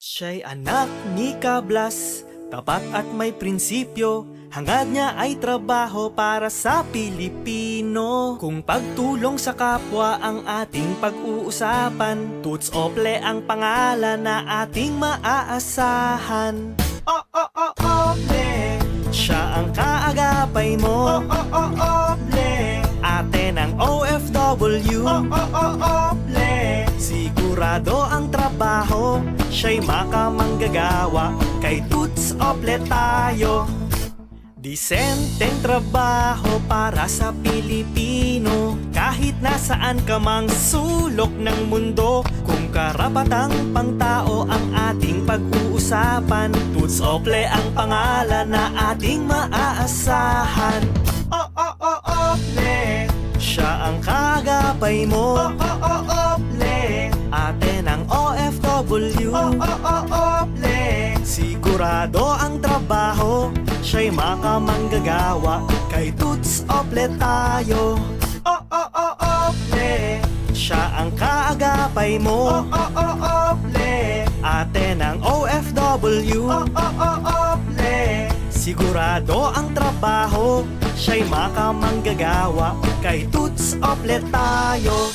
Siya'y anak ni Kablas, tapat at may prinsipyo. Hangad niya ay trabaho para sa Pilipino. Kung pagtulong sa kapwa ang ating pag-uusapan, Toots Ople ang pangalan na ating maaasahan. Ople, siya ang kaagapay mo. Ople, ate ng OFW. Ople, sigurado ang trabaho, siya'y makamanggagawa. Kay Toots Ople tayo. Disenteng trabaho para sa Pilipino, kahit nasaan ka mang sulok ng mundo. Kung karapatang pangtao ang ating pag-uusapan, Toots Ople ang pangalan na ating maaasahan. Ople, siya ang kaagapay mo. Ople, ate ng OFW. Ople, sigurado ang trabaho, siya'y makamanggagawa. Kay Toots Ople tayo. Ople, siya ang kaagapay mo. Ople, ate ng OFW. Ople, sigurado ang trabaho, siya'y makamanggagawa. Kay Toots Ople tayo.